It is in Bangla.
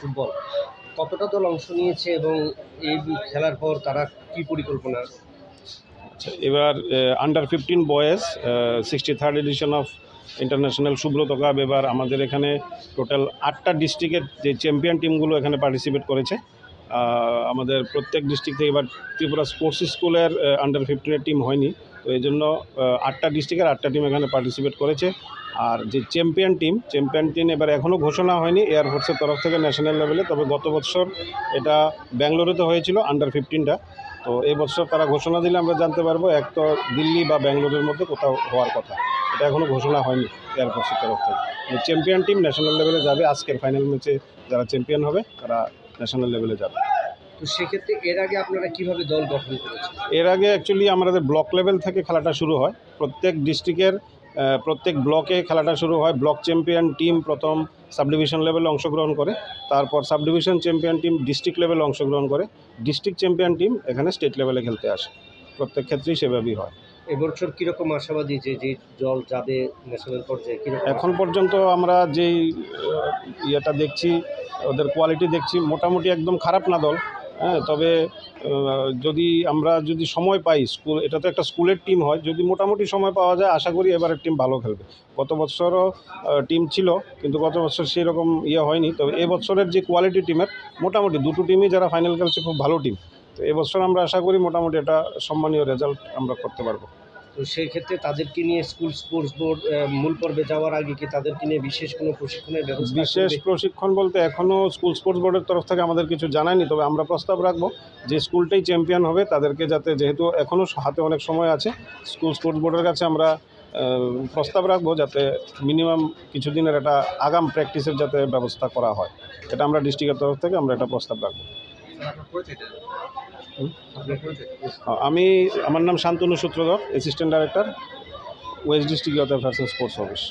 ফুটবল কতটা দল অংশ নিয়েছে এবং এই খেলার পর তারা কি পরিকল্পনা? এবার under 15 boys 63rd edition of international Subrata cup. এবার আমাদের এখানে টোটাল 8টা ডিস্ট্রিক্টের যে চ্যাম্পিয়ন টিমগুলো এখানে পার্টিসিপেট করেছে। আমাদের প্রত্যেক ডিস্ট্রিক্ট থেকে এবার ত্রিপুরা স্পোর্টস স্কুলের আন্ডার 15-এর টিম হয়নি, তো এই জন্য 8টা ডিস্ট্রিক্টের 8টা টিম এখানে পার্টিসিপেট করেছে। আর যে চ্যাম্পিয়ন টিম এবার এখনও ঘোষণা হয়নি এয়ারফোর্সের তরফ থেকে ন্যাশনাল লেভেলে, তবে গত বছর এটা ব্যাঙ্গালোরেতে হয়েছিল আন্ডার 15টা। তো এই বছর তারা ঘোষণা দিলে আমরা জানতে পারবো, এক তো দিল্লি বা ব্যাঙ্গালোরের মধ্যে কোথাও হওয়ার কথা, এটা এখনও ঘোষণা হয়নি এয়ারফোর্সের তরফ থেকে। চ্যাম্পিয়ন টিম ন্যাশনাল লেভেলে যাবে, আজকের ফাইনাল ম্যাচে যারা চ্যাম্পিয়ন হবে তারা ন্যাশনাল লেভেলে যাবে। তো সেক্ষেত্রে এর আগে আপনারা কীভাবে দল গঠন করেছেন? এর আগে অ্যাকচুয়ালি আমাদের ব্লক লেভেল থেকে খেলাটা শুরু হয়, প্রত্যেক ডিস্ট্রিক্টের প্রত্যেক ব্লকে খেলাটা শুরু হয়। ব্লক চ্যাম্পিয়ন টিম প্রথম সাব ডিভিশন লেভেলে অংশগ্রহণ করে, তারপর sub division champion team district লেভেলে অংশগ্রহণ করে, ডিস্ট্রিক্ট চ্যাম্পিয়ন টিম এখানে স্টেট লেভেলে খেলতে আসে। প্রত্যেক ক্ষেত্রেই সেভাবেই হয়। এবছর কীরকম আশাবাদী যে দল যাবে ন্যাশনাল পর্যায়ে? এখন পর্যন্ত আমরা যেই ইয়েটা দেখছি, ওদের কোয়ালিটি দেখছি, মোটামুটি একদম খারাপ না দল। হ্যাঁ, তবে আমরা যদি সময় পাই, এটা তো একটা স্কুলের টিম হয়, যদি মোটামুটি সময় পাওয়া যায় আশা করি এবারের টিম ভালো খেলবে। গত বছরও টিম ছিল, কিন্তু গত বছর সেই রকম হয়নি। তবে এবছরের যে কোয়ালিটি টিমের, মোটামুটি দুটো টিমই যারা ফাইনাল খেলছে খুব ভালো টিম। তো এবছর আমরা আশা করি মোটামুটি এটা সম্মানীয় রেজাল্ট আমরা করতে পারবো। তো সেই ক্ষেত্রে তাদেরকে নিয়ে স্কুল স্পোর্টস বোর্ড মূল পর্বে যাওয়ার আগে কি তাদেরকে নিয়ে বিশেষ কোনো প্রশিক্ষণের ব্যবস্থা? বিশেষ প্রশিক্ষণ বলতে এখনও স্কুল স্পোর্টস বোর্ডের তরফ থেকে আমাদের কিছু জানায়নি, তবে আমরা প্রস্তাব রাখবো যে স্কুলটাই চ্যাম্পিয়ন হবে তাদেরকে, যাতে যেহেতু এখনও হাতে অনেক সময় আছে, স্কুল স্পোর্টস বোর্ডের কাছে আমরা প্রস্তাব রাখবো যাতে মিনিমাম কিছুদিনের একটা আগাম প্র্যাকটিসের যাতে ব্যবস্থা করা হয়। এটা আমরা ডিস্ট্রিক্টের তরফ থেকে আমরা এটা প্রস্তাব রাখবো। আমার নাম Shantanu Sutradhar, assistant director, west district youth affairs sports office.